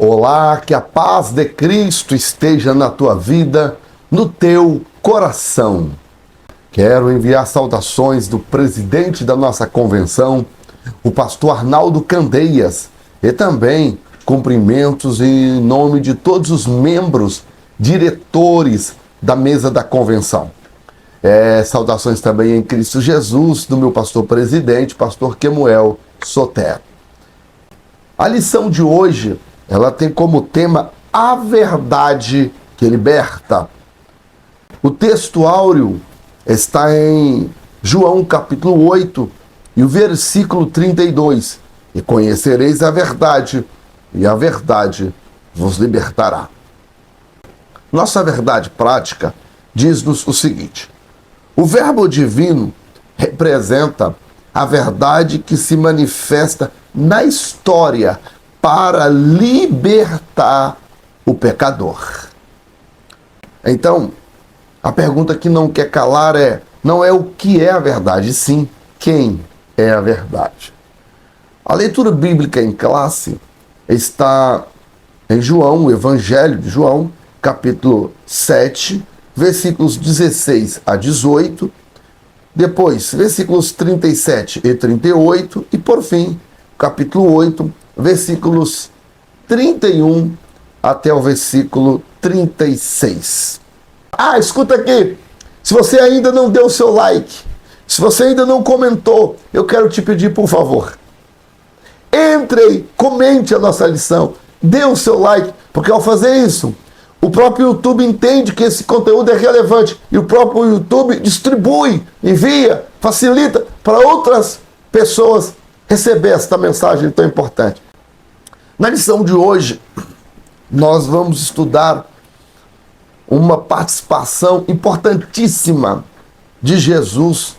Olá, que a paz de Cristo esteja na tua vida, no teu coração. Quero enviar saudações do presidente da nossa convenção, o pastor Arnaldo Candeias, e também cumprimentos em nome de todos os membros, diretores da mesa da convenção. Saudações também em Cristo Jesus, do meu pastor presidente, pastor Kemuel Sotero. A lição de hoje, ela tem como tema a verdade que liberta. O texto áureo está em João capítulo 8 e o versículo 32. E conhecereis a verdade, e a verdade vos libertará. Nossa verdade prática diz-nos o seguinte: o verbo divino representa a verdade que se manifesta na história para libertar o pecador. Então, a pergunta que não quer calar não é o que é a verdade, sim quem é a verdade. A leitura bíblica em classe está em João, o Evangelho de João, capítulo 7, versículos 16 a 18, depois versículos 37 e 38 e, por fim, capítulo 8, versículos 31 até o versículo 36. Escuta aqui, se você ainda não deu o seu like, se você ainda não comentou, eu quero te pedir, por favor, entre, comente a nossa lição, dê o seu like, porque ao fazer isso, o próprio YouTube entende que esse conteúdo é relevante e o próprio YouTube distribui, envia, facilita para outras pessoas receber esta mensagem tão importante. Na lição de hoje, nós vamos estudar uma participação importantíssima de Jesus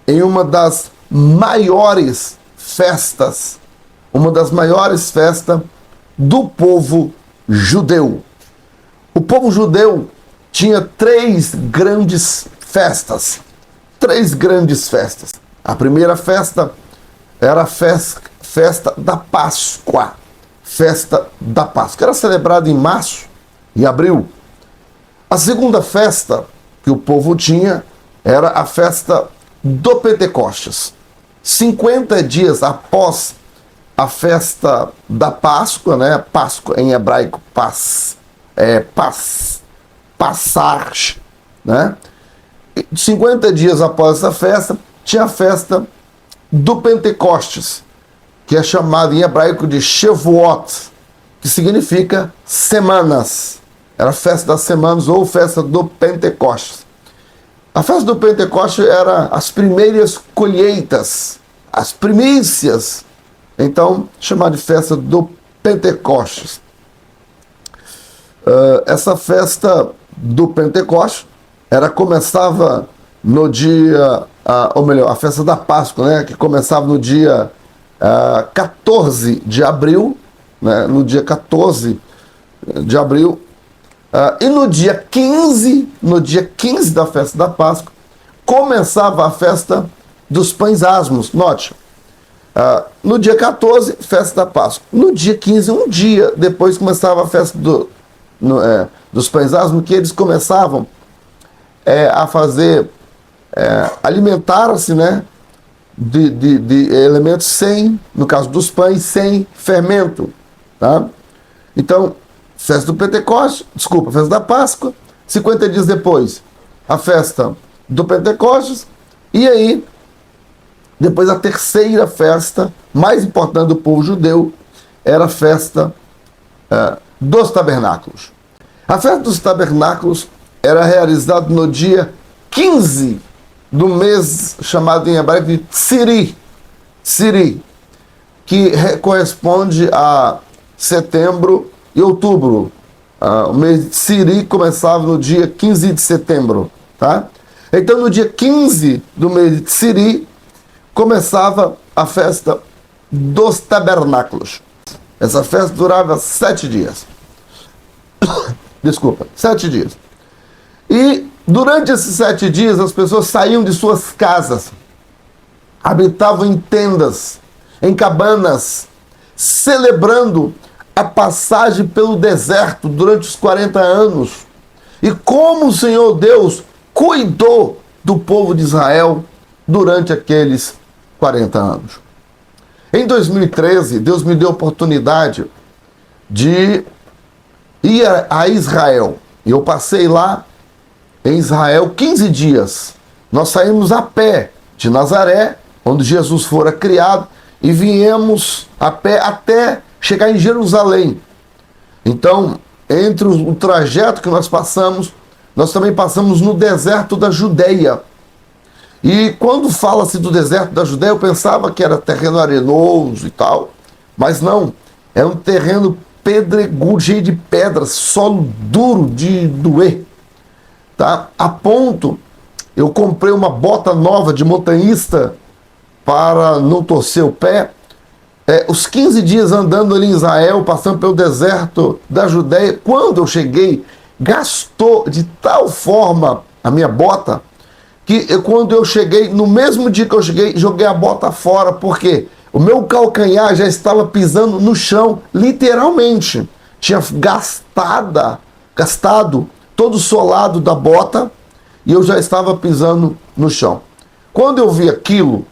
em uma das maiores festas do povo judeu. O povo judeu tinha três grandes festas. A primeira festa era a festa da Páscoa. Que era celebrada em março e abril. A segunda festa que o povo tinha era a festa do Pentecostes. 50 dias após a festa da Páscoa, né? Páscoa em hebraico, Passar, né? 50 dias após essa festa, tinha a festa do Pentecostes, que é chamada em hebraico de Shavuot, que significa semanas. Era a festa das semanas ou festa do Pentecostes. A festa do Pentecostes era as primeiras colheitas, as primícias. Então, chamada de festa do Pentecostes. Essa festa do Pentecostes começava no dia, a festa da Páscoa, né, que começava no dia 14 de abril, né, no dia 14 de abril, e no dia 15 da festa da Páscoa, começava a festa dos pães asmos. Note, no dia 14, festa da Páscoa. No dia 15, um dia depois, começava a festa dos pães asmos, que eles começavam a fazer, alimentar-se, né, de elementos sem, no caso dos pães, sem fermento. Tá? Então, festa do Pentecostes, festa da Páscoa, 50 dias depois, a festa do Pentecostes, e aí, depois a terceira festa, mais importante do povo judeu, era a festa dos tabernáculos. A festa dos tabernáculos era realizada no dia 15 do mês chamado em hebraico de Tsiri, que corresponde a setembro e outubro. O mês de Tsiri começava no dia 15 de setembro. Tá? Então, no dia 15 do mês de Tsiri, começava a festa dos tabernáculos. Essa festa durava 7 dias. 7 dias. E durante esses 7 dias, as pessoas saíam de suas casas, habitavam em tendas, em cabanas, celebrando a passagem pelo deserto durante os 40 anos. E como o Senhor Deus cuidou do povo de Israel durante aqueles 40 anos. Em 2013, Deus me deu a oportunidade de ir a Israel. E eu passei lá em Israel 15 dias. Nós saímos a pé de Nazaré, onde Jesus fora criado, e viemos a pé até chegar em Jerusalém. Então, entre o trajeto que nós passamos, nós também passamos no deserto da Judeia. E quando fala-se do deserto da Judeia, eu pensava que era terreno arenoso e tal, mas não, é um terreno pedregudo, cheio de pedras, solo duro de doer, tá? A ponto, eu comprei uma bota nova de montanhista para não torcer o pé. Os 15 dias andando ali em Israel, passando pelo deserto da Judeia, quando eu cheguei, gastou de tal forma a minha bota, que quando eu cheguei, no mesmo dia que eu cheguei, joguei a bota fora, porque o meu calcanhar já estava pisando no chão, literalmente. Tinha gastado todo o solado da bota e eu já estava pisando no chão. Quando eu vi aquilo,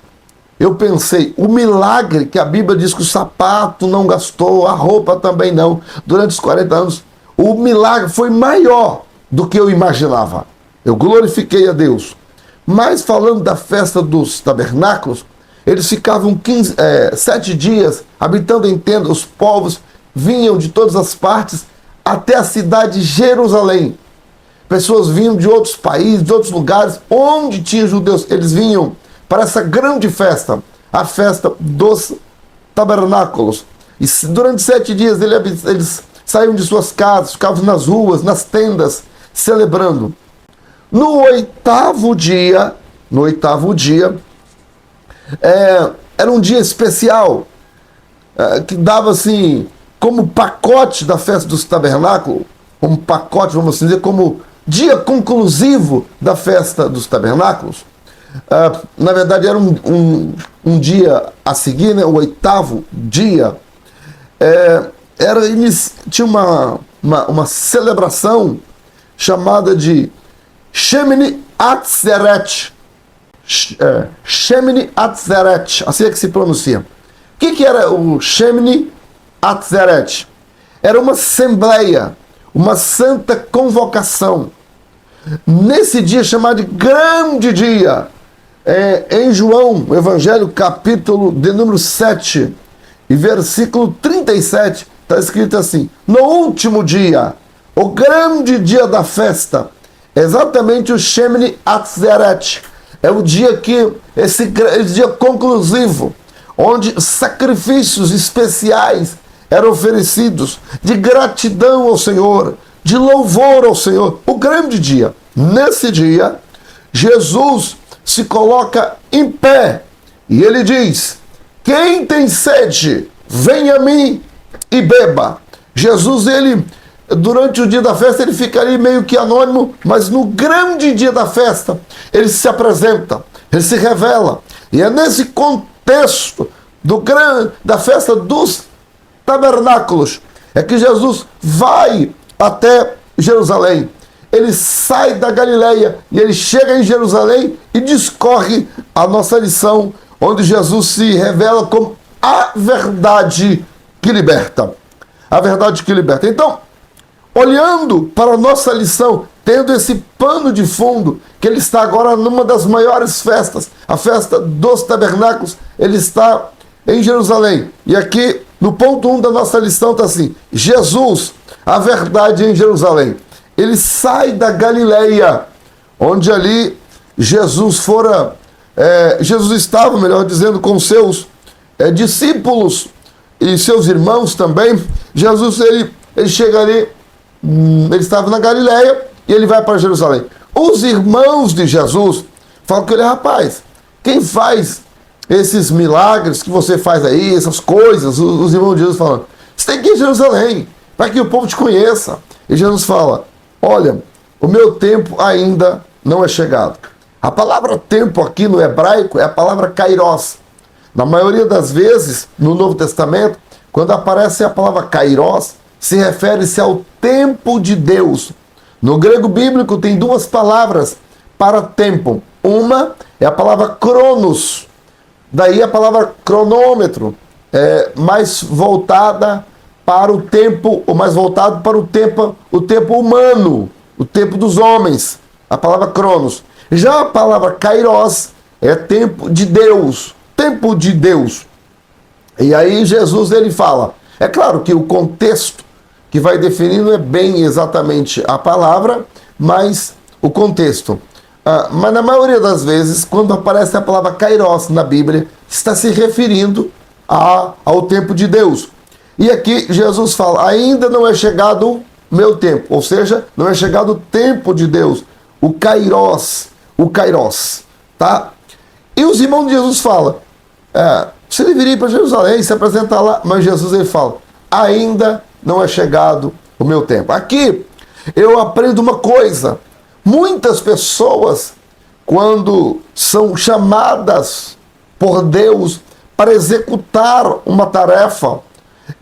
eu pensei, o milagre que a Bíblia diz que o sapato não gastou, a roupa também não, durante os 40 anos, o milagre foi maior do que eu imaginava. Eu glorifiquei a Deus. Mas falando da festa dos tabernáculos, eles ficavam 7 dias habitando em tendas, os povos vinham de todas as partes até a cidade de Jerusalém. Pessoas vinham de outros países, de outros lugares, onde tinha judeus, eles vinham para essa grande festa, a festa dos tabernáculos. E durante 7 dias eles saíam de suas casas, ficavam nas ruas, nas tendas, celebrando. No oitavo dia, era um dia especial, que dava assim, como pacote da festa dos tabernáculos, como pacote, vamos dizer, como dia conclusivo da festa dos tabernáculos. Na verdade era um dia a seguir, né, o oitavo dia, tinha uma celebração chamada de Shemini Atzeret. Shemini Atzeret, assim é que se pronuncia. O que era o Shemini Atzeret? Era uma assembleia, uma santa convocação. Nesse dia chamado de grande dia, em João, o Evangelho, capítulo de número 7, e versículo 37, está escrito assim: no último dia, o grande dia da festa, exatamente o Shemini Atzeret, é o dia esse dia conclusivo, onde sacrifícios especiais eram oferecidos, de gratidão ao Senhor, de louvor ao Senhor, o grande dia. Nesse dia, Jesus se coloca em pé e ele diz: quem tem sede, venha a mim e beba. Jesus, durante o dia da festa, ele ficaria meio que anônimo, mas no grande dia da festa, ele se apresenta, ele se revela. E é nesse contexto da festa dos tabernáculos é que Jesus vai até Jerusalém. Ele sai da Galileia e ele chega em Jerusalém e discorre a nossa lição, onde Jesus se revela como a verdade que liberta. A verdade que liberta. Então, olhando para a nossa lição, tendo esse pano de fundo, que ele está agora numa das maiores festas, a festa dos tabernáculos, ele está em Jerusalém. E aqui, no ponto 1 da nossa lição, está assim: Jesus, a verdade em Jerusalém. Ele sai da Galileia, onde ali Jesus estava, melhor dizendo, com seus discípulos e seus irmãos também. Jesus, ele chega ali, ele estava na Galileia e ele vai para Jerusalém. Os irmãos de Jesus falam com ele: rapaz, quem faz esses milagres que você faz aí, essas coisas? Os irmãos de Jesus falam: você tem que ir a Jerusalém, para que o povo te conheça. E Jesus fala: olha, o meu tempo ainda não é chegado. A palavra tempo aqui no hebraico é a palavra kairos. Na maioria das vezes, no Novo Testamento, quando aparece a palavra kairos, se refere-se ao tempo de Deus. No grego bíblico tem duas palavras para tempo. Uma é a palavra cronos, daí a palavra cronômetro, mais voltada para o tempo, ou mais voltado para o tempo humano, o tempo dos homens, a palavra cronos. Já a palavra kairos é tempo de Deus, tempo de Deus. E aí Jesus ele fala, é claro que o contexto que vai definir não é bem exatamente a palavra, mas o contexto. Mas na maioria das vezes, quando aparece a palavra kairos na Bíblia, está se referindo ao tempo de Deus. E aqui Jesus fala, ainda não é chegado o meu tempo, ou seja, não é chegado o tempo de Deus, o kairos, tá? E os irmãos de Jesus falam, você deveria ir para Jerusalém, se apresentar lá, mas Jesus ele fala, ainda não é chegado o meu tempo. Aqui eu aprendo uma coisa, muitas pessoas, quando são chamadas por Deus para executar uma tarefa,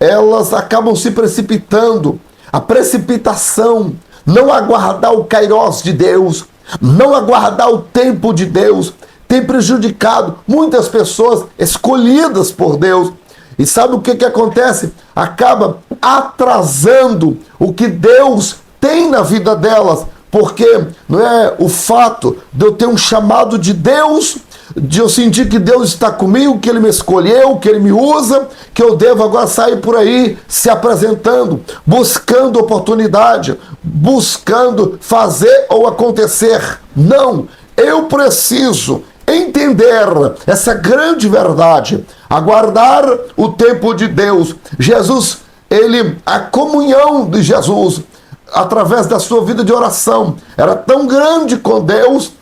elas acabam se precipitando. A precipitação, não aguardar o kairos de Deus, não aguardar o tempo de Deus, tem prejudicado muitas pessoas escolhidas por Deus. E sabe o que acontece? Acaba atrasando o que Deus tem na vida delas, porque não é o fato de eu ter um chamado de Deus, de eu sentir que Deus está comigo, que Ele me escolheu, que Ele me usa, que eu devo agora sair por aí se apresentando, buscando oportunidade, buscando fazer ou acontecer. Não, eu preciso entender essa grande verdade, aguardar o tempo de Deus. Jesus, a comunhão de Jesus, através da sua vida de oração, era tão grande com Deus,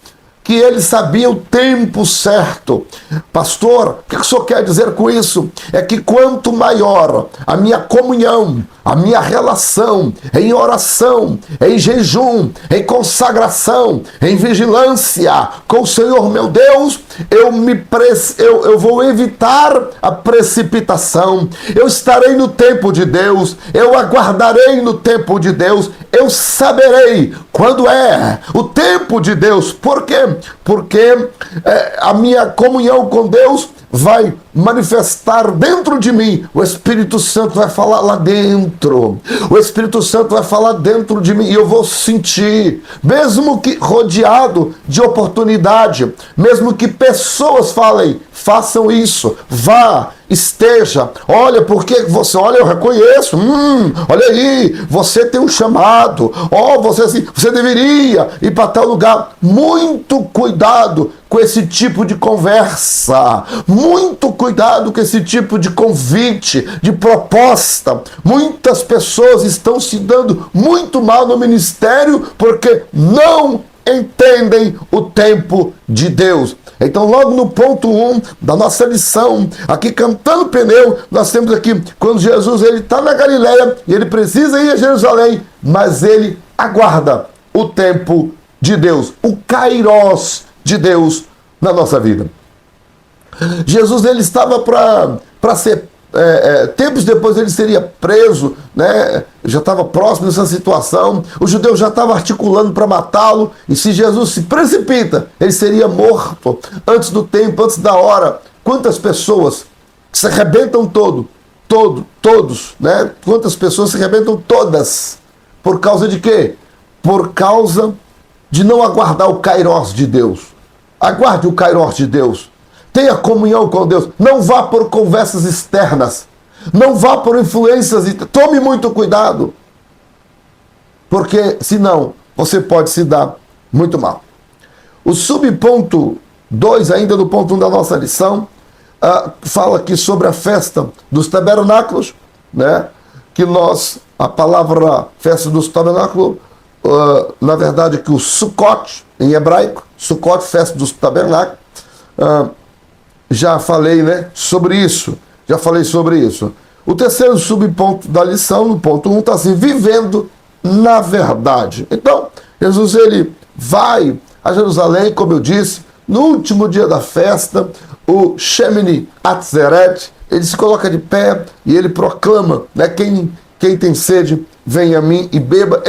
que ele sabia o tempo certo. Pastor, o que o senhor quer dizer com isso? É que quanto maior a minha comunhão, a minha relação em oração, em jejum, em consagração, em vigilância com o Senhor meu Deus, eu vou evitar a precipitação, eu estarei no tempo de Deus, eu aguardarei no tempo de Deus, eu saberei quando é o tempo de Deus. Por quê? Porque a minha comunhão com Deus vai manifestar dentro de mim. O Espírito Santo vai falar lá dentro. O Espírito Santo vai falar dentro de mim e eu vou sentir, mesmo que rodeado de oportunidade, mesmo que pessoas falem, façam isso, vá, esteja, olha, porque você, olha, eu reconheço, olha aí, você tem um chamado, você deveria ir para tal lugar. Muito cuidado com esse tipo de conversa, muito cuidado com esse tipo de convite, de proposta. Muitas pessoas estão se dando muito mal no ministério porque não entendem o tempo de Deus. Então, logo no ponto 1 da nossa lição, aqui Cantando Pneu, nós temos aqui, quando Jesus está na Galileia e ele precisa ir a Jerusalém, mas ele aguarda o tempo de Deus, o kairos de Deus na nossa vida. Jesus ele estava para ser, tempos depois ele seria preso, né? Já estava próximo dessa situação, o judeu já estava articulando para matá-lo, e se Jesus se precipita, ele seria morto antes do tempo, antes da hora. Quantas pessoas se arrebentam todos, né? Quantas pessoas se arrebentam todas, por causa de quê? Por causa de não aguardar o kairos de Deus. Aguarde o kairos de Deus. Tenha comunhão com Deus. Não vá por conversas externas. Não vá por influências. Tome muito cuidado. Porque, senão, você pode se dar muito mal. O subponto 2, ainda no ponto 1 da nossa lição, fala aqui sobre a festa dos tabernáculos, né? Que a palavra festa dos tabernáculos, na verdade, que o Sukkot, em hebraico, Sukkot, festa dos tabernáculos, já falei, né, sobre isso. O terceiro subponto da lição, no ponto 1, está assim, vivendo na verdade. Então, Jesus ele vai a Jerusalém, como eu disse, no último dia da festa, o Shemini Atzeret, ele se coloca de pé e ele proclama, né, quem tem sede, venha a mim e beba.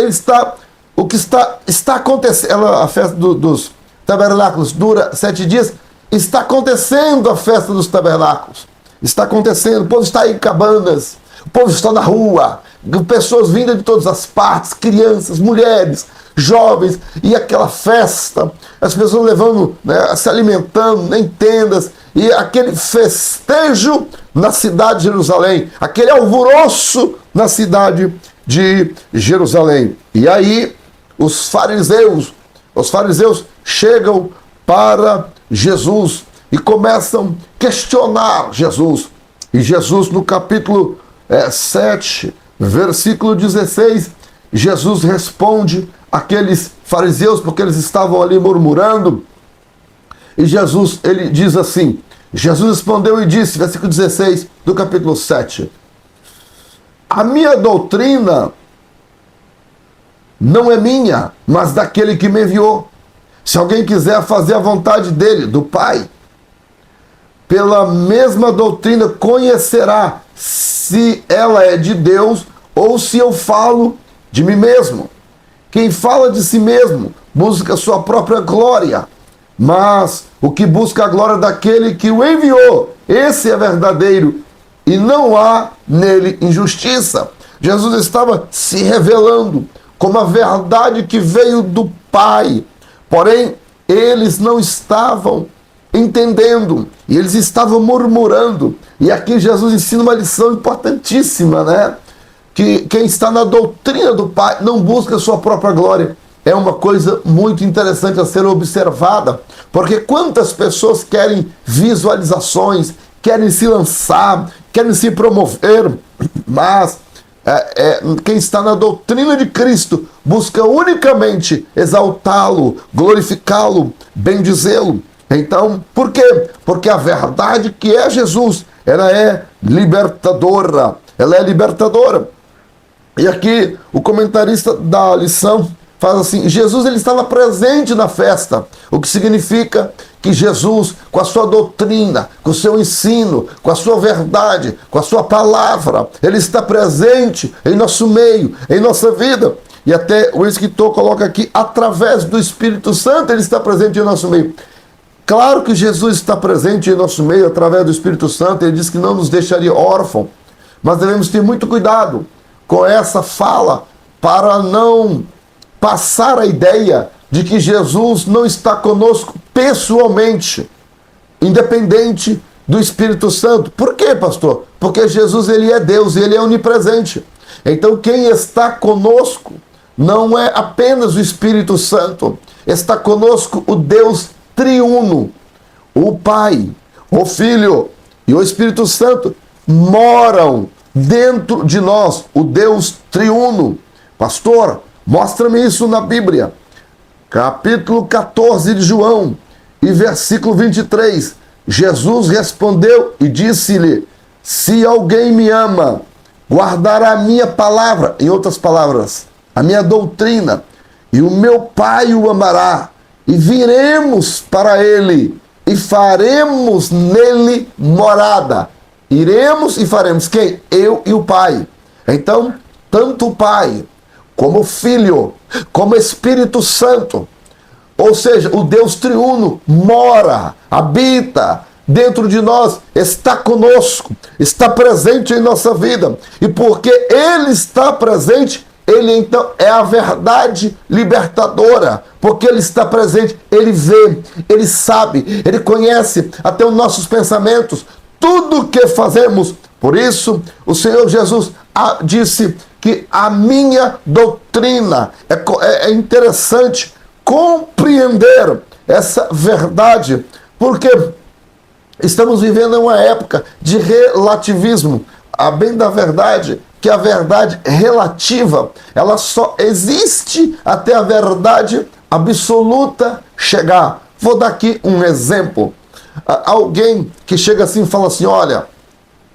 O que está acontecendo, a festa dos tabernáculos dura 7 dias, está acontecendo a festa dos tabernáculos. Está acontecendo, o povo está em cabanas, o povo está na rua, pessoas vindas de todas as partes, crianças, mulheres, jovens, e aquela festa, as pessoas levando, né, se alimentando em tendas, e aquele festejo na cidade de Jerusalém, aquele alvoroço na cidade de Jerusalém. E aí os fariseus chegam para Jesus e começam a questionar Jesus. E Jesus, no capítulo 7, versículo 16, Jesus responde àqueles fariseus, porque eles estavam ali murmurando. E Jesus, ele diz assim, Jesus respondeu e disse, versículo 16 do capítulo 7, a minha doutrina não é minha, mas daquele que me enviou. Se alguém quiser fazer a vontade dele, do Pai, pela mesma doutrina conhecerá se ela é de Deus ou se eu falo de mim mesmo. Quem fala de si mesmo busca sua própria glória, mas o que busca a glória daquele que o enviou, esse é verdadeiro e não há nele injustiça. Jesus estava se revelando como a verdade que veio do Pai, porém eles não estavam entendendo, e eles estavam murmurando. E aqui Jesus ensina uma lição importantíssima, né? Que quem está na doutrina do Pai não busca a sua própria glória. É uma coisa muito interessante a ser observada, porque quantas pessoas querem visualizações, querem se lançar, querem se promover, mas quem está na doutrina de Cristo busca unicamente exaltá-lo, glorificá-lo, bendizê-lo. Então, por quê? Porque a verdade que é Jesus, ela é libertadora. Ela é libertadora. E aqui o comentarista da lição faz assim, Jesus ele estava presente na festa, o que significa que Jesus, com a sua doutrina, com o seu ensino, com a sua verdade, com a sua palavra, ele está presente em nosso meio, em nossa vida. E até o escritor coloca aqui, através do Espírito Santo, ele está presente em nosso meio. Claro que Jesus está presente em nosso meio através do Espírito Santo, ele diz que não nos deixaria órfãos, mas devemos ter muito cuidado com essa fala para não passar a ideia de que Jesus não está conosco pessoalmente, independente do Espírito Santo. Por quê, pastor? Porque Jesus ele é Deus, ele é onipresente. Então quem está conosco não é apenas o Espírito Santo, está conosco o Deus triuno, o Pai, o Filho e o Espírito Santo moram dentro de nós, o Deus triuno. Pastor, mostra-me isso na Bíblia. Capítulo 14 de João e versículo 23. Jesus respondeu e disse-lhe, se alguém me ama, guardará a minha palavra, em outras palavras, a minha doutrina, e o meu Pai o amará, e viremos para ele, e faremos nele morada. Iremos e faremos. Quem? Eu e o Pai. Então, tanto o Pai, como o Filho, como o Espírito Santo, ou seja, o Deus triuno mora, habita dentro de nós, está conosco, está presente em nossa vida. E porque Ele está presente, Ele então é a verdade libertadora, porque Ele está presente, Ele vê, Ele sabe, Ele conhece até os nossos pensamentos, tudo que fazemos. Por isso, o Senhor Jesus disse que a minha doutrina, é interessante compreender essa verdade, porque estamos vivendo uma época de relativismo. A bem da verdade, que a verdade relativa, ela só existe até a verdade absoluta chegar. Vou dar aqui um exemplo. Alguém que chega assim e fala assim, olha,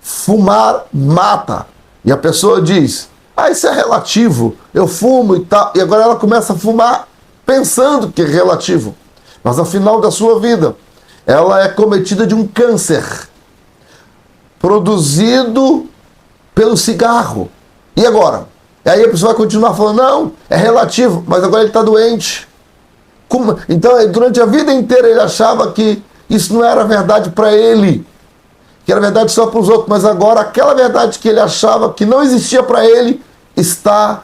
fumar mata. E a pessoa diz, isso é relativo, eu fumo e tal. E agora ela começa a fumar pensando que é relativo. Mas ao final da sua vida, ela é cometida de um câncer. produzido pelo cigarro. E agora? E aí a pessoa vai continuar falando, não, é relativo, mas agora ele está doente. Como? Então, durante a vida inteira ele achava que isso não era verdade para ele, que era verdade só para os outros, mas agora aquela verdade que ele achava que não existia para ele, está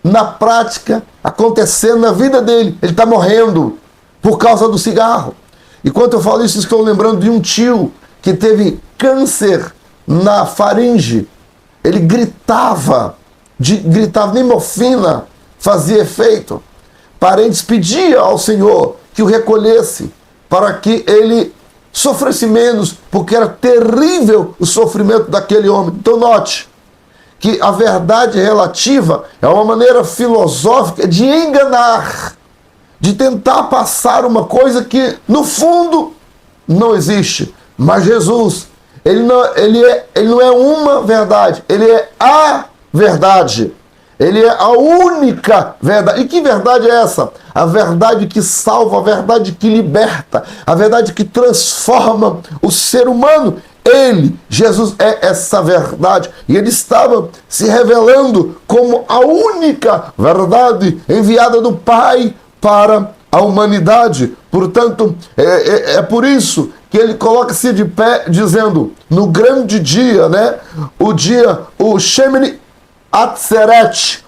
na prática acontecendo na vida dele. Ele está morrendo por causa do cigarro. Enquanto eu falo isso, estou lembrando de um tio que teve câncer na faringe. Ele gritava, nem morfina fazia efeito. Parentes pediam ao Senhor que o recolhesse para que ele sofresse menos, porque era terrível o sofrimento daquele homem. Então note que a verdade relativa é uma maneira filosófica de enganar, de tentar passar uma coisa que no fundo não existe. Mas Jesus, ele não é uma verdade, ele é a verdade. Ele é a única verdade. E que verdade é essa? A verdade que salva, a verdade que liberta, a verdade que transforma o ser humano. Ele, Jesus, é essa verdade. E ele estava se revelando como a única verdade enviada do Pai para a humanidade. Portanto, é por isso que ele coloca-se de pé, dizendo, no grande dia, né? O Shemini Atzeret,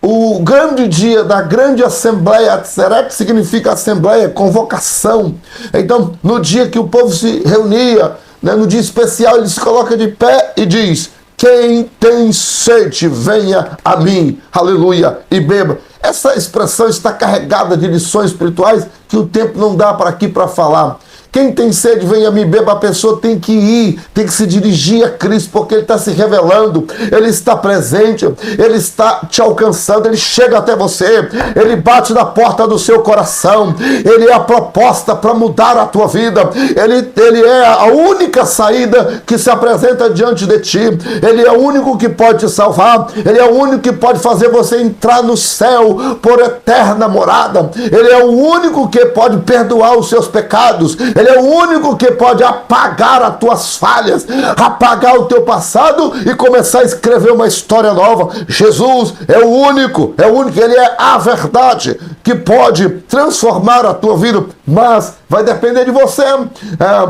o grande dia da grande assembleia. Atzeret significa assembleia, convocação. Então, no dia que o povo se reunia, né, no dia especial, ele se coloca de pé e diz, quem tem sede, venha a mim, aleluia, e beba. Essa expressão está carregada de lições espirituais que o tempo não dá para aqui para falar. Quem tem sede, venha me beba. A pessoa tem que ir, tem que se dirigir a Cristo, porque Ele está se revelando, Ele está presente, Ele está te alcançando, Ele chega até você, Ele bate na porta do seu coração, Ele é a proposta para mudar a tua vida, Ele é a única saída que se apresenta diante de ti, Ele é o único que pode te salvar, Ele é o único que pode fazer você entrar no céu por eterna morada, Ele é o único que pode perdoar os seus pecados, Ele é o único que pode apagar as tuas falhas, apagar o teu passado e começar a escrever uma história nova. Jesus é o único, Ele é a verdade que pode transformar a tua vida, mas vai depender de você.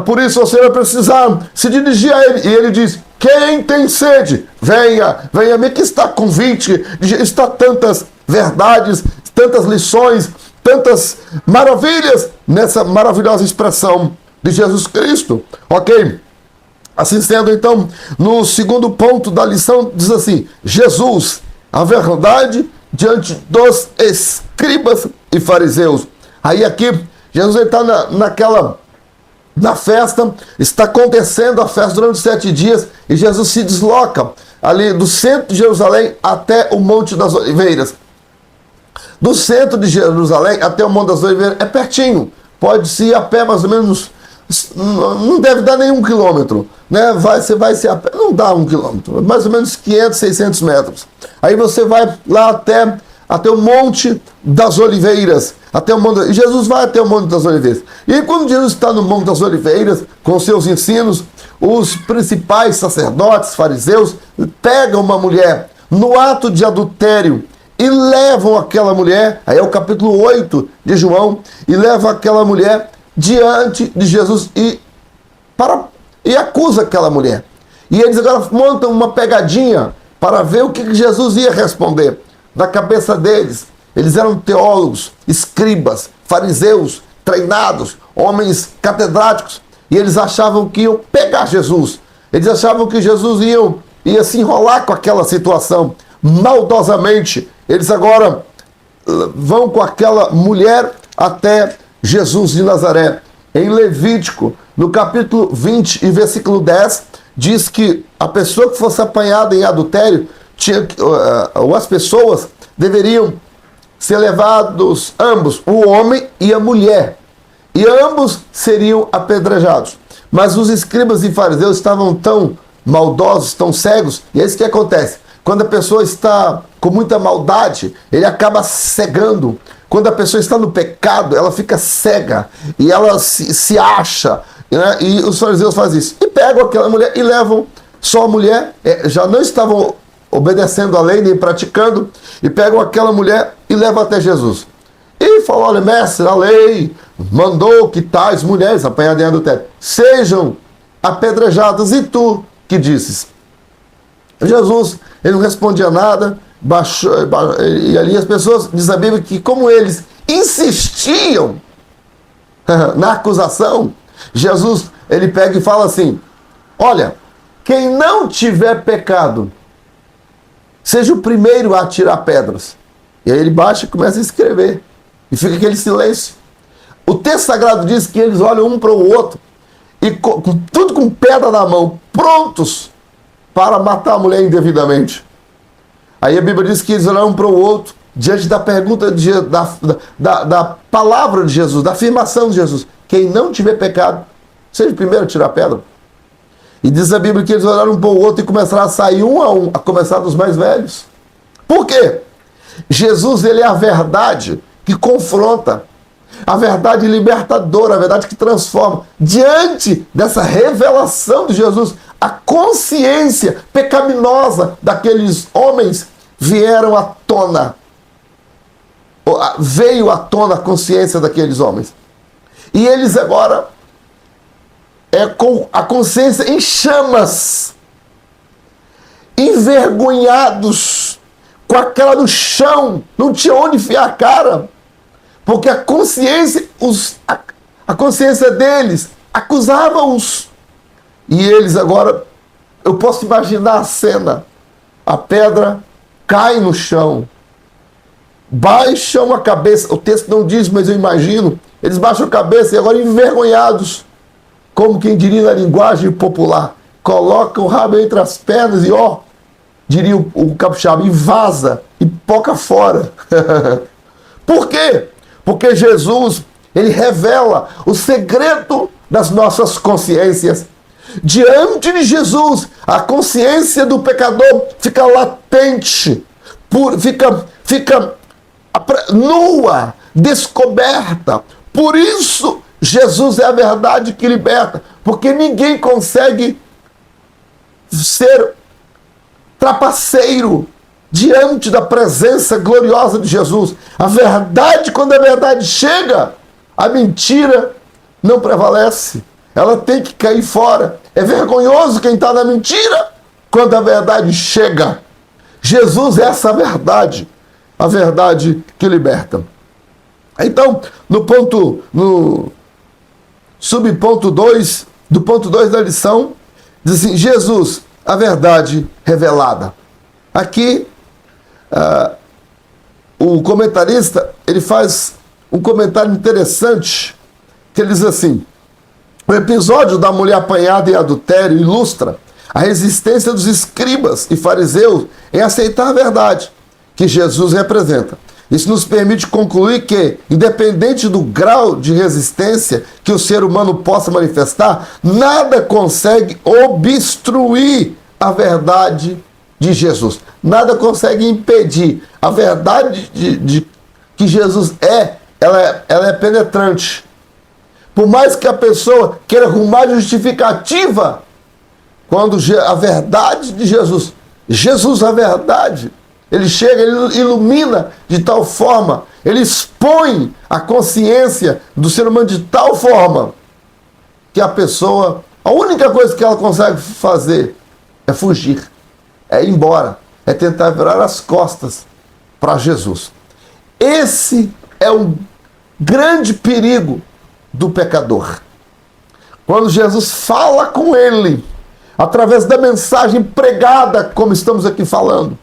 Por isso você vai precisar se dirigir a Ele. E Ele diz, quem tem sede, venha a mim, que está convite, está tantas verdades, tantas lições, tantas maravilhas nessa maravilhosa expressão de Jesus Cristo. Ok? Assim sendo, então, no segundo ponto da lição, diz assim, Jesus, a verdade diante dos escribas e fariseus. Aí aqui, Jesus está na festa, está acontecendo a festa durante 7 dias, e Jesus se desloca ali do centro de Jerusalém até o Monte das Oliveiras. Do centro de Jerusalém até o Monte das Oliveiras é pertinho, pode-se ir a pé mais ou menos, não deve dar nem 1 quilômetro, né? Você vai se a pé, não dá 1 quilômetro, mais ou menos 500, 600 metros. Aí você vai lá até o Monte das Oliveiras, e Jesus vai até o Monte das Oliveiras. E quando Jesus está no Monte das Oliveiras, com seus ensinos, os principais sacerdotes, fariseus, pegam uma mulher no ato de adultério, e levam aquela mulher, aí é o capítulo 8 de João, e levam aquela mulher diante de Jesus e acusa aquela mulher. E eles agora montam uma pegadinha para ver o que Jesus ia responder. Na cabeça deles, eles eram teólogos, escribas, fariseus, treinados, homens catedráticos, e eles achavam que iam pegar Jesus. Eles achavam que Jesus ia se enrolar com aquela situação. Maldosamente, eles agora vão com aquela mulher até Jesus de Nazaré. Em Levítico, no capítulo 20 e versículo 10, diz que a pessoa que fosse apanhada em adultério, ou as pessoas deveriam ser levados, ambos, o homem e a mulher, e ambos seriam apedrejados. Mas os escribas e fariseus estavam tão maldosos, tão cegos, e é isso que acontece. Quando a pessoa está com muita maldade, ele acaba cegando. Quando a pessoa está no pecado, ela fica cega e ela se acha né? E os fariseus fazem isso. E pegam aquela mulher e levam só a mulher, já não estavam obedecendo a lei nem praticando, e pegam aquela mulher e levam até Jesus. E falam: olha, mestre, a lei mandou que tais mulheres apanhadas em adultério sejam apedrejadas, e tu que dizes? Jesus, ele não respondia nada, e ali as pessoas, diz a Bíblia, que como eles insistiam na acusação, Jesus, ele pega e fala assim: olha, quem não tiver pecado, seja o primeiro a atirar pedras. E aí ele baixa e começa a escrever, e fica aquele silêncio. O texto sagrado diz que eles olham um para o outro, e tudo com pedra na mão, prontos para matar a mulher indevidamente. Aí a Bíblia diz que eles olharam um para o outro, diante da pergunta, da palavra de Jesus, da afirmação de Jesus: quem não tiver pecado, seja o primeiro a tirar a pedra. E diz a Bíblia que eles olharam um para o outro e começaram a sair um a um, a começar dos mais velhos. Por quê? Jesus, ele é a verdade que confronta, a verdade libertadora, a verdade que transforma. Diante dessa revelação de Jesus, a consciência pecaminosa daqueles homens vieram à tona. Veio à tona a consciência daqueles homens. E eles agora, com a consciência em chamas, envergonhados, com a cara no chão, não tinha onde enfiar a cara, porque a consciência deles acusava-os. E eles agora, eu posso imaginar a cena: a pedra cai no chão, baixam a cabeça, o texto não diz, mas eu imagino, eles baixam a cabeça e agora, envergonhados, como quem diria na linguagem popular, colocam o rabo entre as pernas e, diria o capixaba, e vaza, e poca fora. Por quê? Porque Jesus, ele revela o segredo das nossas consciências. Diante de Jesus, a consciência do pecador fica latente, fica nua, descoberta. Por isso, Jesus é a verdade que liberta, porque ninguém consegue ser trapaceiro diante da presença gloriosa de Jesus. A verdade, quando a verdade chega, a mentira não prevalece. Ela tem que cair fora. É vergonhoso quem está na mentira quando a verdade chega. Jesus é essa verdade, a verdade que liberta. Então, no subponto 2, do ponto 2 da lição, diz assim: Jesus, a verdade revelada. Aqui, o comentarista, ele faz um comentário interessante, que ele diz assim: o episódio da mulher apanhada em adultério ilustra a resistência dos escribas e fariseus em aceitar a verdade que Jesus representa. Isso nos permite concluir que, independente do grau de resistência que o ser humano possa manifestar, nada consegue obstruir a verdade de Jesus. Nada consegue impedir. A verdade que Jesus ela é penetrante. Por mais que a pessoa queira arrumar justificativa, quando a verdade de Jesus a verdade, ele chega, ele ilumina de tal forma, ele expõe a consciência do ser humano de tal forma, que a pessoa, a única coisa que ela consegue fazer é fugir, é ir embora, é tentar virar as costas para Jesus. Esse é o grande perigo do pecador. Quando Jesus fala com ele, através da mensagem pregada, como estamos aqui falando.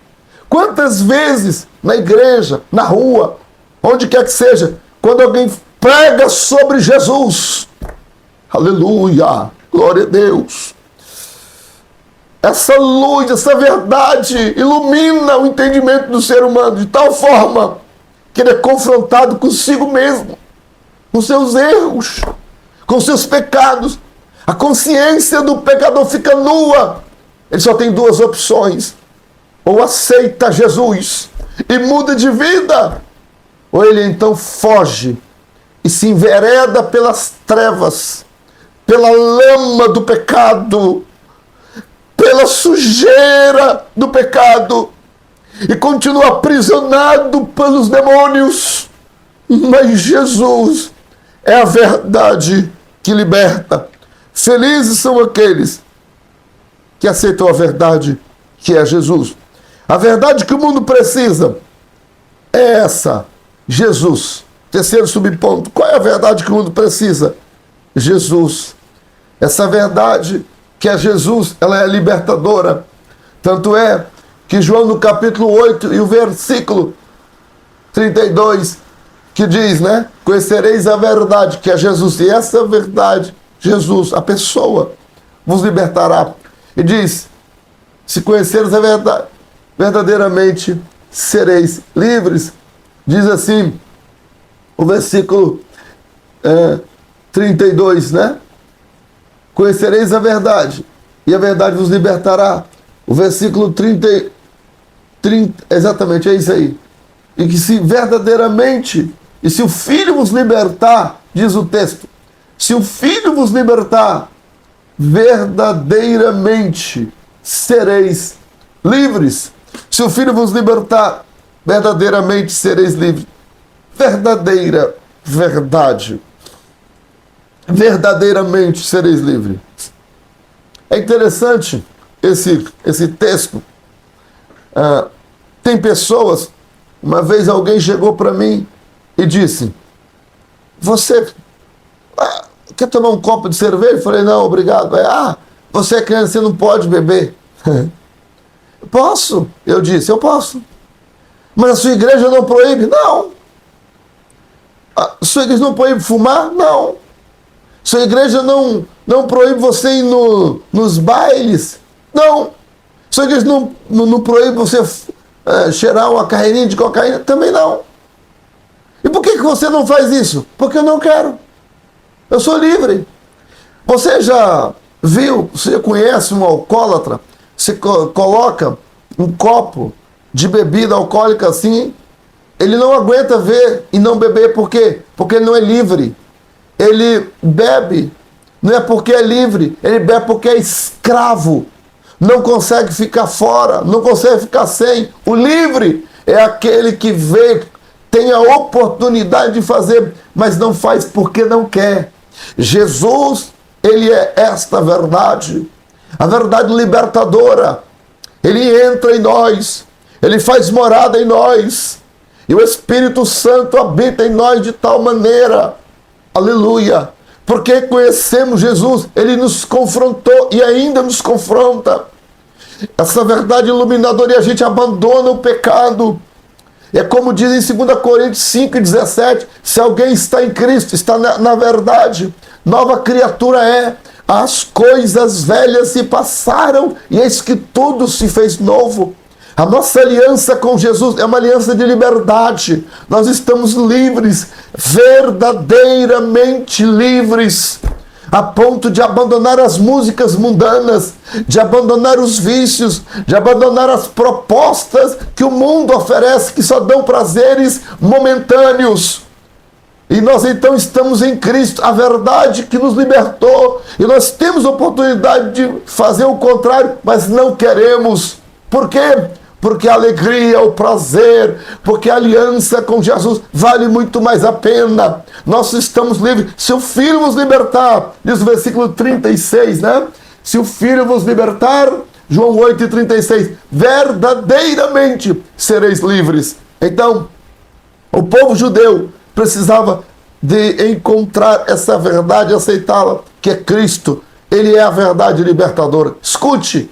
Quantas vezes na igreja, na rua, onde quer que seja, quando alguém prega sobre Jesus, aleluia, glória a Deus, essa luz, essa verdade ilumina o entendimento do ser humano de tal forma que ele é confrontado consigo mesmo, com seus erros, com seus pecados. A consciência do pecador fica nua. Ele só tem duas opções: ou aceita Jesus e muda de vida, ou ele então foge e se envereda pelas trevas, pela lama do pecado, pela sujeira do pecado, e continua aprisionado pelos demônios. Mas Jesus é a verdade que liberta. Felizes são aqueles que aceitam a verdade que é Jesus. A verdade que o mundo precisa é essa, Jesus. Terceiro subponto, qual é a verdade que o mundo precisa? Jesus. Essa verdade que é Jesus, ela é libertadora. Tanto é que João no capítulo 8 e o versículo 32, que diz, né? Conhecereis a verdade, que é Jesus. E essa verdade, Jesus, a pessoa, vos libertará. E diz, se conheceres a verdade, verdadeiramente sereis livres. Diz assim, o versículo 32, né? Conhecereis a verdade, e a verdade vos libertará. O versículo 30, exatamente, é isso aí. E que se verdadeiramente, e se o Filho vos libertar, diz o texto, se o Filho vos libertar, verdadeiramente sereis livres. Se o Filho vos libertar, verdadeiramente sereis livres. Verdadeira verdade. Verdadeiramente sereis livres. É interessante esse texto. Tem pessoas, uma vez alguém chegou para mim e disse, você quer tomar um copo de cerveja? Eu falei, não, obrigado. Você é criança, você não pode beber. Posso? Eu disse, eu posso. Mas a sua igreja não proíbe? Não. A sua igreja não proíbe fumar? Não. Sua igreja não proíbe você ir nos bailes? Não. Sua igreja não proíbe você cheirar uma carreirinha de cocaína? Também não. E por que você não faz isso? Porque eu não quero. Eu sou livre. Você já viu, você conhece um alcoólatra? Você coloca um copo de bebida alcoólica assim, ele não aguenta ver e não beber. Por quê? Porque ele não é livre. Ele bebe, não é porque é livre, ele bebe porque é escravo. Não consegue ficar fora, não consegue ficar sem. O livre é aquele que vê, tem a oportunidade de fazer, mas não faz porque não quer. Jesus, ele é esta verdade, a verdade libertadora. Ele entra em nós, ele faz morada em nós, e o Espírito Santo habita em nós de tal maneira, aleluia, porque conhecemos Jesus, ele nos confrontou e ainda nos confronta. Essa verdade iluminadora, e a gente abandona o pecado. É como diz em 2 Coríntios 5:17, se alguém está em Cristo, está na verdade, nova criatura é. As coisas velhas se passaram e eis que tudo se fez novo. A nossa aliança com Jesus é uma aliança de liberdade. Nós estamos livres, verdadeiramente livres, a ponto de abandonar as músicas mundanas, de abandonar os vícios, de abandonar as propostas que o mundo oferece, que só dão prazeres momentâneos. E nós então estamos em Cristo, a verdade que nos libertou, e nós temos a oportunidade de fazer o contrário, mas não queremos. Por quê? Porque a alegria, o prazer, porque a aliança com Jesus vale muito mais a pena. Nós estamos livres. Se o Filho vos libertar, diz o versículo 36, né? Se o Filho vos libertar, João 8:36, verdadeiramente sereis livres. Então, o povo judeu precisava de encontrar essa verdade, aceitá-la, que é Cristo. Ele é a verdade libertadora. Escute,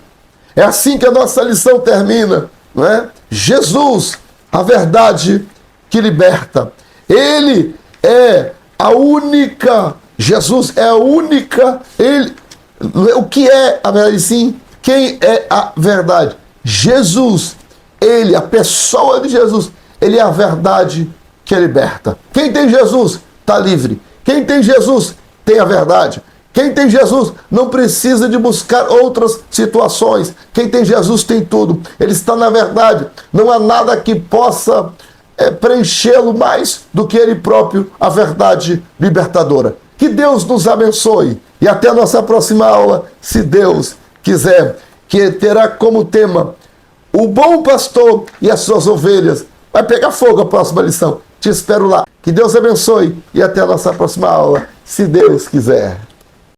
é assim que a nossa lição termina, não é? Jesus, a verdade que liberta. Ele é a única, Jesus é a única, ele, o que é a verdade? Sim, quem é a verdade? Jesus, ele, a pessoa de Jesus, ele é a verdade que liberta. Quem tem Jesus está livre. Quem tem Jesus tem a verdade. Quem tem Jesus não precisa de buscar outras situações. Quem tem Jesus tem tudo. Ele está na verdade. Não há nada que possa preenchê-lo mais do que ele próprio, a verdade libertadora. Que Deus nos abençoe e até a nossa próxima aula, se Deus quiser, que terá como tema o bom pastor e as suas ovelhas. Vai pegar fogo a próxima lição. Te espero lá. Que Deus abençoe e até a nossa próxima aula, se Deus quiser.